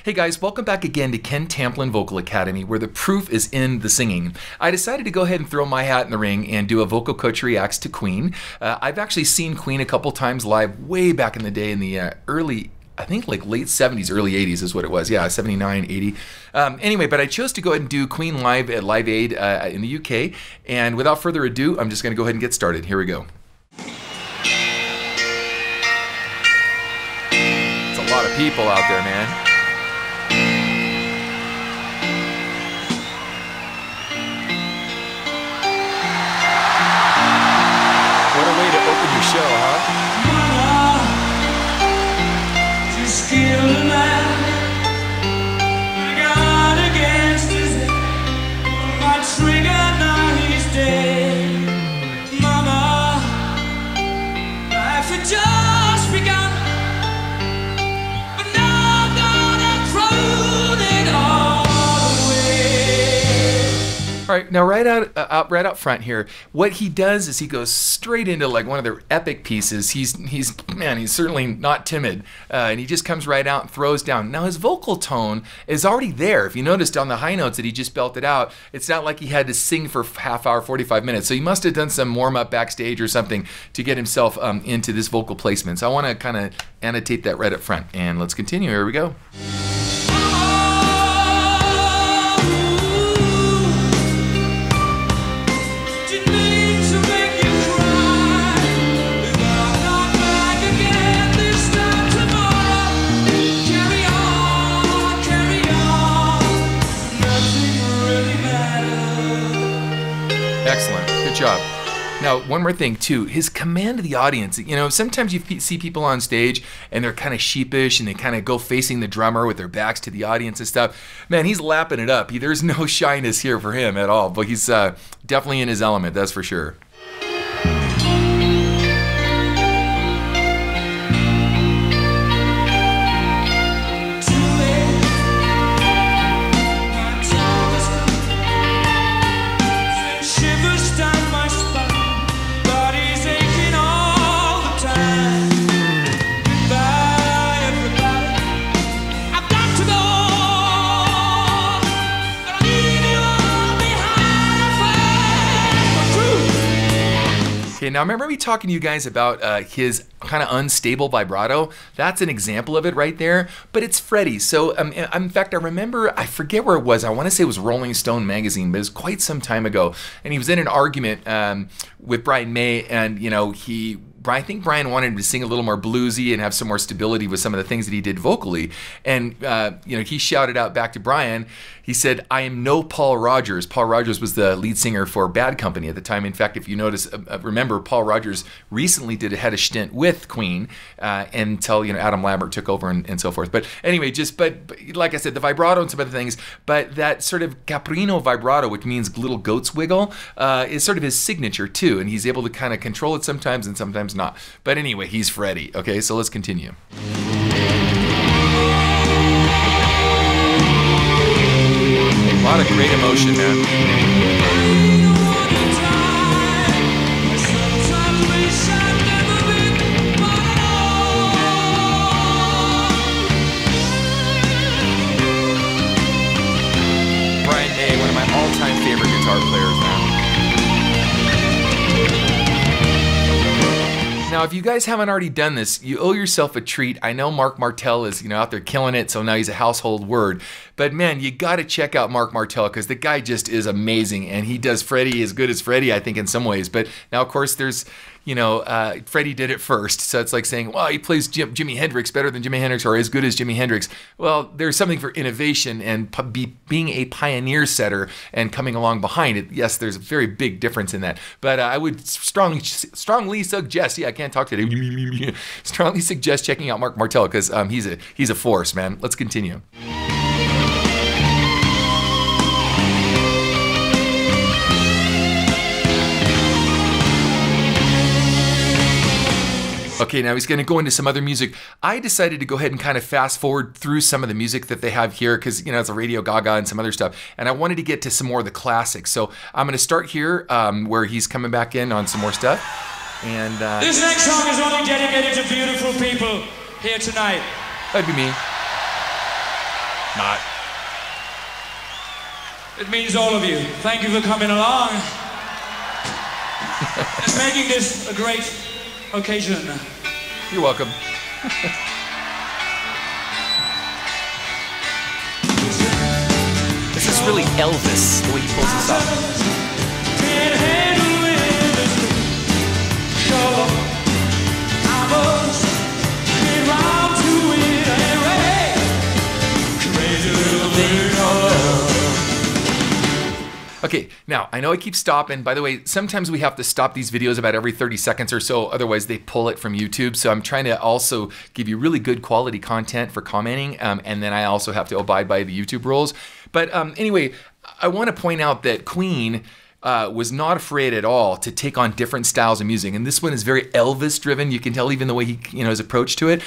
Hey guys, welcome back again to Ken Tamplin Vocal Academy, where the proof is in the singing. I decided to go ahead and throw my hat in the ring and do a vocal coach reacts to Queen. I've actually seen Queen a couple times live way back in the day in the early, I think like late 70s, early 80s is what it was. Yeah, 79, 80. Anyway, but I chose to go ahead and do Queen live at Live Aid in the UK. And without further ado, I'm just going to go ahead and get started. Here we go. It's a lot of people out there, man. What a way to open your show, huh? All right, now right out front here, what he does is he goes straight into like one of their epic pieces. He's certainly not timid, and he just comes right out and throws down. Now his vocal tone is already there. If you noticed on the high notes that he just belted out, it's not like he had to sing for half hour, 45 minutes. So he must have done some warm up backstage or something to get himself into this vocal placement. So I want to kind of annotate that right up front, and let's continue. Here we go. Excellent. Good job. Now, one more thing, too. His command of the audience. You know, sometimes you see people on stage and they're kind of sheepish and they kind of go facing the drummer with their backs to the audience and stuff. Man, he's lapping it up. There's no shyness here for him at all, but he's definitely in his element, that's for sure. Okay, now remember me talking to you guys about his kind of unstable vibrato? That's an example of it right there, but it's Freddie. So in fact, I forget where it was. I want to say it was Rolling Stone magazine, but it was quite some time ago. And he was in an argument with Brian May, and you know, I think Brian wanted him to sing a little more bluesy and have some more stability with some of the things that he did vocally. And you know, he shouted out back to Brian. He said, "I am no Paul Rodgers." Paul Rodgers was the lead singer for Bad Company at the time. In fact, if you notice, remember, Paul Rodgers recently had a stint with Queen until, you know, Adam Lambert took over and so forth. But anyway, but like I said, the vibrato and some other things, but that sort of caprino vibrato, which means little goat's wiggle, is sort of his signature too. And he's able to kind of control it sometimes and sometimes not. But anyway, he's Freddie. Okay, so let's continue. A lot of great emotion, man. Brian May, one of my all-time favorite guitar players, man. Now, if you guys haven't already done this, you owe yourself a treat. I know Mark Martel is, you know, out there killing it, so now he's a household word. But man, you got to check out Mark Martel, because the guy just is amazing, and he does Freddie as good as Freddie, I think, in some ways. But now, of course, there's, you know, Freddie did it first, so it's like saying, well, he plays Jimi Hendrix better than Jimi Hendrix, or as good as Jimi Hendrix. Well, there's something for innovation and being a pioneer setter and coming along behind it. Yes, there's a very big difference in that. But I would strongly suggest, yeah, I can't talk today, strongly suggest checking out Mark Martel, because he's a force, man. Let's continue. Okay, now he's going to go into some other music. I decided to go ahead and kind of fast forward through some of the music that they have here because, you know, it's a Radio Gaga and some other stuff. And I wanted to get to some more of the classics. So I'm going to start here where he's coming back in on some more stuff. And this next song is only dedicated to beautiful people here tonight. That'd be me. Not. It means all of you. Thank you for coming along. And making this a great occasion. You're welcome. This is really Elvis, the way he pulls this off. Okay, now, I know I keep stopping. By the way, sometimes we have to stop these videos about every 30 seconds or so, otherwise they pull it from YouTube. So I'm trying to also give you really good quality content for commenting, and then I also have to abide by the YouTube rules. But anyway, I want to point out that Queen was not afraid at all to take on different styles of music, and this one is very Elvis driven. You can tell even the way he, his approach to it,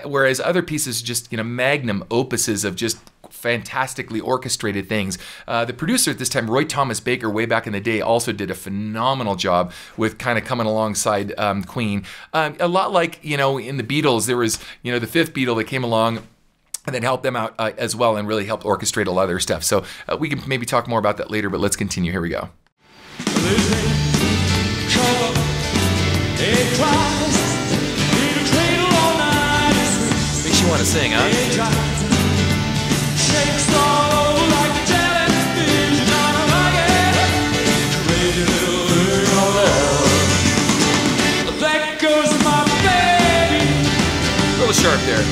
whereas other pieces just, magnum opuses of just fantastically orchestrated things. The producer at this time, Roy Thomas Baker, way back in the day, also did a phenomenal job with kind of coming alongside Queen. A lot like, in the Beatles, there was, the fifth Beatle that came along and then helped them out as well and really helped orchestrate a lot of their stuff. So we can maybe talk more about that later, but let's continue. Here we go. Makes you want to sing, huh? A little sharp there. A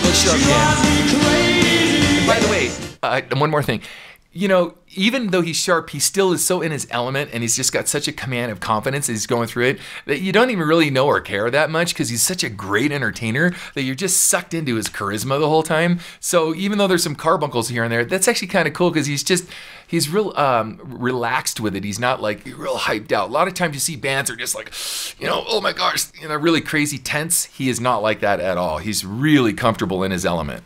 little sharp, yeah. By the way, one more thing. Even though he's sharp, he still is so in his element, and he's just got such a command of confidence as he's going through it that you don't even really know or care that much because he's such a great entertainer that you're just sucked into his charisma the whole time. So even though there's some carbuncles here and there, that's actually kind of cool because he's real relaxed with it. He's not like real hyped out. A lot of times you see bands are just like, oh my gosh, really crazy tense. He is not like that at all. He's really comfortable in his element.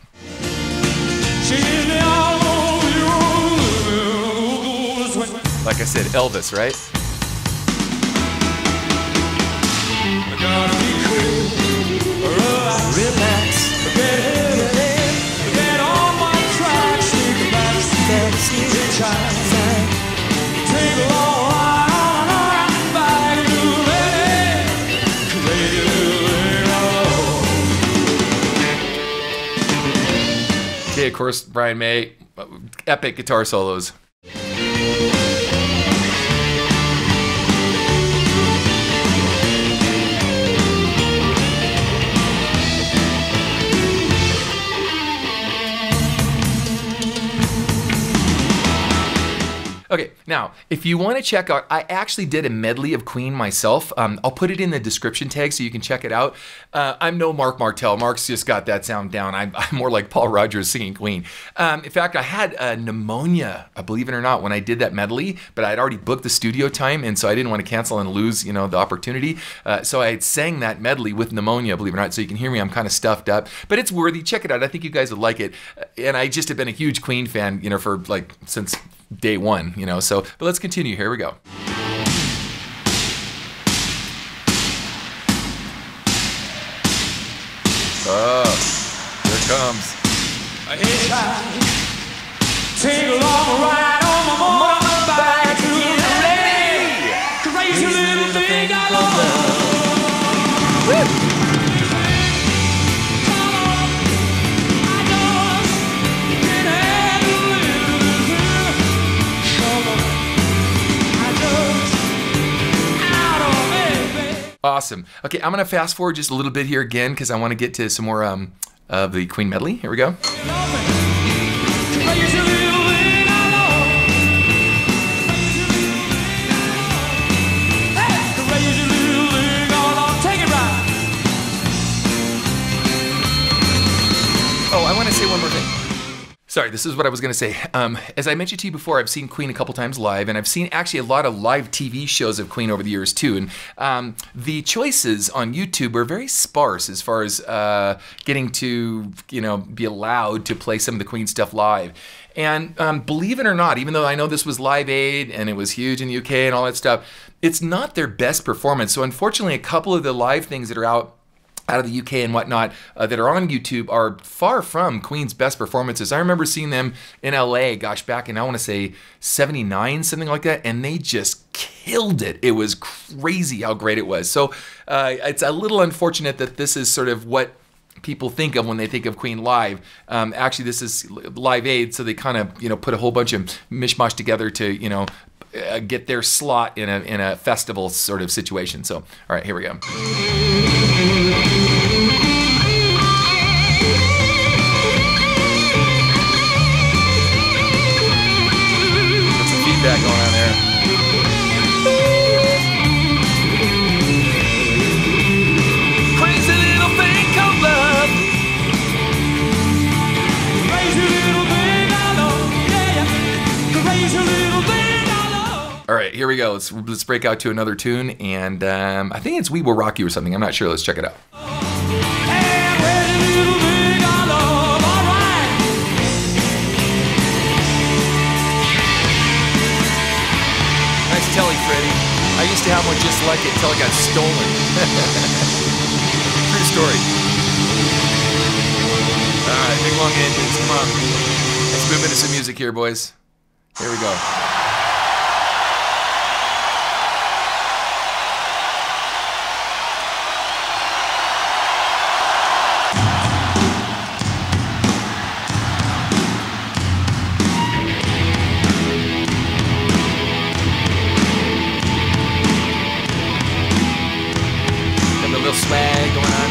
Like I said, Elvis, right? Relax. Get on my track, take a back seat, take a long ride back to Okay, of course, Brian May, epic guitar solos. Okay, now, if you want to check out, I actually did a medley of Queen myself. I'll put it in the description tag so you can check it out. I'm no Mark Martell. Mark's just got that sound down. I'm more like Paul Rodgers singing Queen. In fact, I had pneumonia, believe it or not, when I did that medley, but I'd already booked the studio time, and so I didn't want to cancel and lose, the opportunity. So I had sang that medley with pneumonia, believe it or not, so you can hear me. I'm kind of stuffed up, but it's worthy. Check it out. I think you guys would like it. And I just have been a huge Queen fan, for since day one, so, but let's continue. Here we go. Oh, here it comes. Take a long ride on my motorbike to get ready. Crazy little thing I love. Woo! Awesome. Okay, I'm gonna fast forward just a little bit here again because I want to get to some more of the Queen medley. Here we go. Oh, I want to say one more thing. Sorry, this is what I was going to say. As I mentioned to you before, I've seen Queen a couple times live, and I've seen actually a lot of live TV shows of Queen over the years too. And the choices on YouTube are very sparse as far as getting to, be allowed to play some of the Queen stuff live. And believe it or not, even though I know this was Live Aid and it was huge in the UK and all that stuff, it's not their best performance. So unfortunately, a couple of the live things that are out out of the UK and whatnot that are on YouTube are far from Queen's best performances. I remember seeing them in LA, gosh, back in, I want to say 79, something like that, and they just killed it. It was crazy how great it was. So it's a little unfortunate that this is sort of what people think of when they think of Queen live. Actually, this is Live Aid, so they kind of, you know, put a whole bunch of mishmash together to, you know, get their slot in a festival sort of situation. So, all right, here we go. Got some feedback going on there. Crazy little thing called love. Crazy little thing I know, yeah. Crazy little thing I know. All right, here we go. Let's break out to another tune, and I think it's We Will Rock You or something. I'm not sure. Let's check it out. Nice telly, Freddie. I used to have one just like it until it got stolen. True story. All right, big long endings. Come on. Let's move into some music here, boys. Here we go. Swag going on.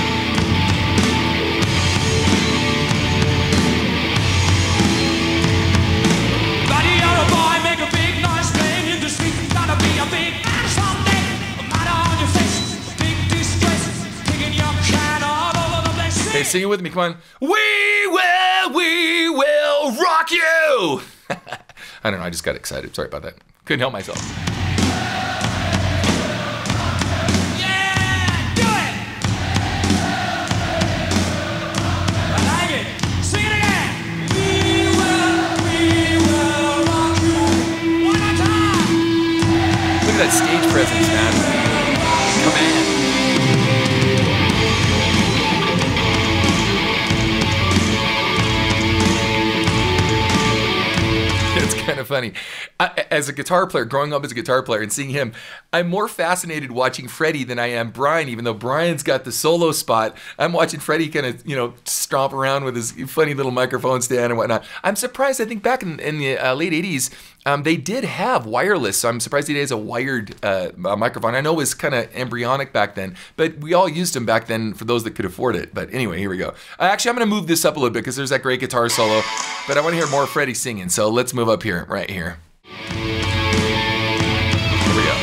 Buddy, you're a boy, make a big noise, playing in the street. Gotta be a big man someday. A matter on your face, a big disgrace, taking your can all over the place. Hey, sing it with me, come on. We will rock you. I don't know, I just got excited. Sorry about that. Couldn't help myself. That stage presence, man. Command. It's kind of funny. As a guitar player, growing up as a guitar player and seeing him, I'm more fascinated watching Freddie than I am Brian, even though Brian's got the solo spot. I'm watching Freddie kind of, you know, stomp around with his funny little microphone stand and whatnot. I'm surprised, I think back in the late 80s, they did have wireless, so I'm surprised he has a wired microphone. I know it was kind of embryonic back then, but we all used them back then for those that could afford it. But anyway, here we go. Actually, I'm going to move this up a little bit because there's that great guitar solo, but I want to hear more Freddie singing, so let's move up here, right here. Here we go.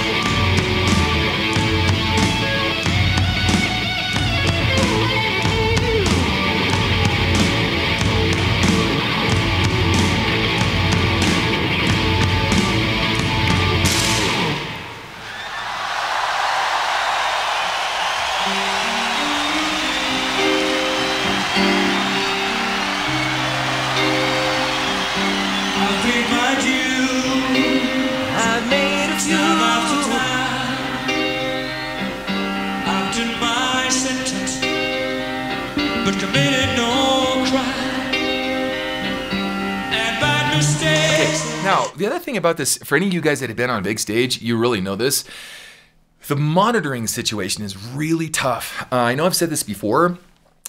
Now, the other thing about this, for any of you guys that have been on a big stage, you really know this. The monitoring situation is really tough. I know I've said this before,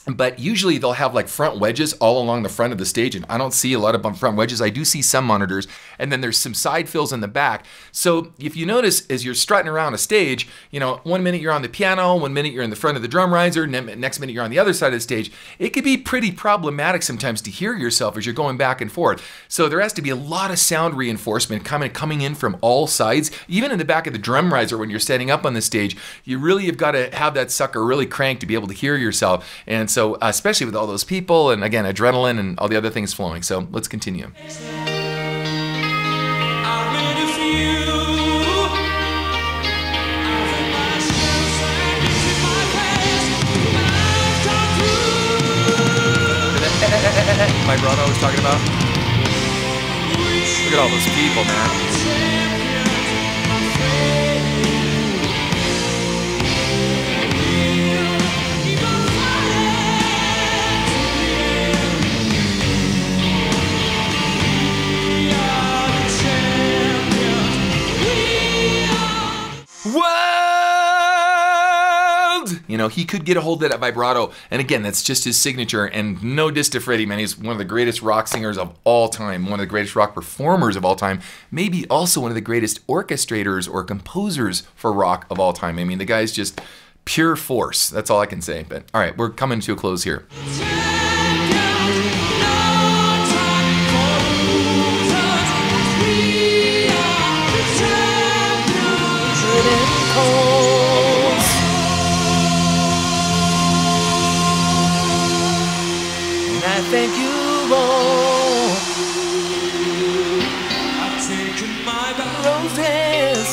but usually they'll have like front wedges all along the front of the stage, and I don't see a lot of front wedges. I do see some monitors, and then there's some side fills in the back. So if you notice, as you're strutting around a stage, you know, 1 minute you're on the piano, 1 minute you're in the front of the drum riser, next minute you're on the other side of the stage. It could be pretty problematic sometimes to hear yourself as you're going back and forth. So there has to be a lot of sound reinforcement coming in from all sides. Even in the back of the drum riser when you're standing up on the stage, you really have got to have that sucker really cranked to be able to hear yourself. And so especially with all those people and again adrenaline and all the other things flowing. So let's continue. My brother was talking about. Look at all those people, man. know, he could get a hold of that vibrato. And again, that's just his signature. And no diss to Freddie, man. He's one of the greatest rock singers of all time, one of the greatest rock performers of all time, maybe also one of the greatest orchestrators or composers for rock of all time. I mean, the guy's just pure force. That's all I can say. But all right, we're coming to a close here. Thank you all. I've taken my bow Roses,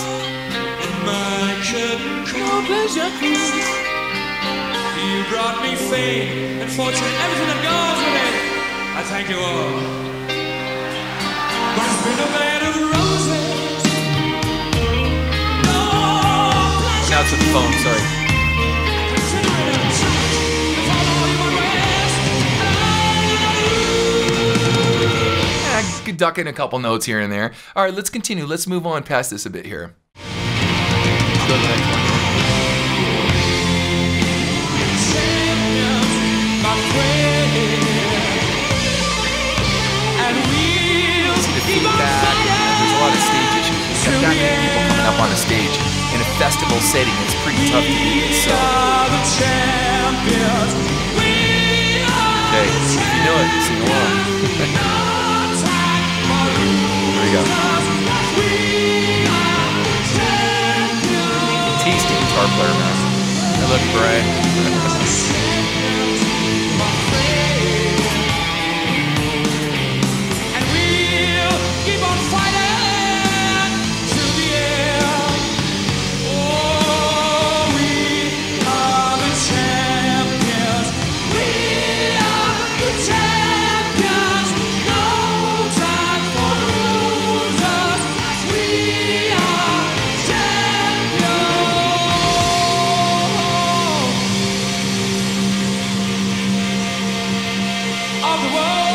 and my curtain no call. pleasure cruise. You brought me fame and fortune, everything that goes with it. I thank you all. But it's been a bed of roses. No pleasure. Now to the phone, sorry. Ducking a couple notes here and there. All right, let's continue. Let's move on past this a bit here. Let's go to the next one. See the feedback. There's a lot of stage issues. We've got that many people coming up on a stage in a festival setting. It's pretty tough to do this. So. Okay, if you know it, sing along. Here we go. Tasty guitar player, man. I look bright. And we'll keep on fighting to the end. Oh, we are the champions. We are the champions. No time for losers. We are champions of the world.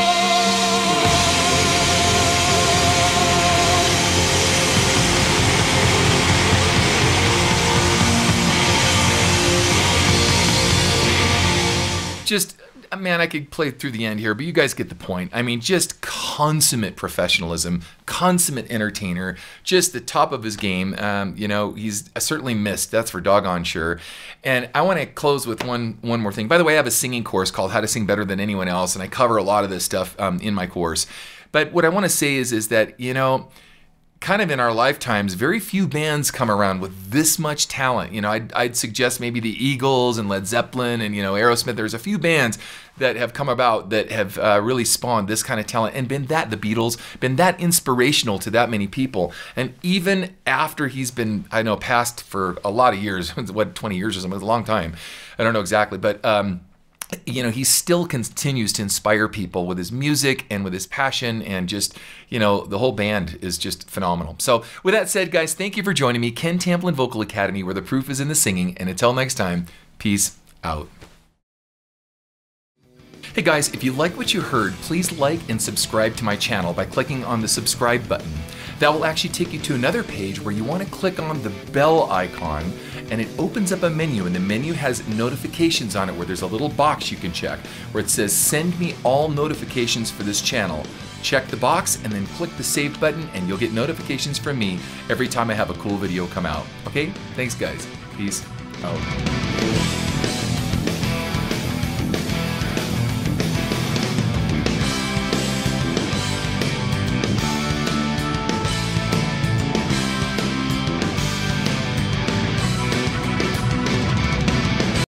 Just, man, I could play through the end here, but you guys get the point. I mean, just consummate professionalism, consummate entertainer, just the top of his game. You know, he's certainly missed. That's for doggone sure. And I want to close with one more thing. By the way, I have a singing course called How to Sing Better Than Anyone Else, and I cover a lot of this stuff in my course. But what I want to say is that, you know, kind of in our lifetimes, very few bands come around with this much talent. You know, I'd suggest maybe the Eagles and Led Zeppelin and, you know, Aerosmith. There's a few bands that have come about that have really spawned this kind of talent and been that, the Beatles, been that inspirational to that many people. And even after he's been, I know, passed for a lot of years, what, 20 years or something, it's a long time. I don't know exactly, but you know, he still continues to inspire people with his music and with his passion, and just, you know, the whole band is just phenomenal. So with that said, guys, thank you for joining me. Ken Tamplin Vocal Academy, where the proof is in the singing. And until next time, peace out. Hey guys, if you like what you heard, please like and subscribe to my channel by clicking on the subscribe button. That will actually take you to another page where you want to click on the bell icon, and it opens up a menu, and the menu has notifications on it where there's a little box you can check where it says send me all notifications for this channel. Check the box and then click the save button, and you'll get notifications from me every time I have a cool video come out. Okay? Thanks guys. Peace out.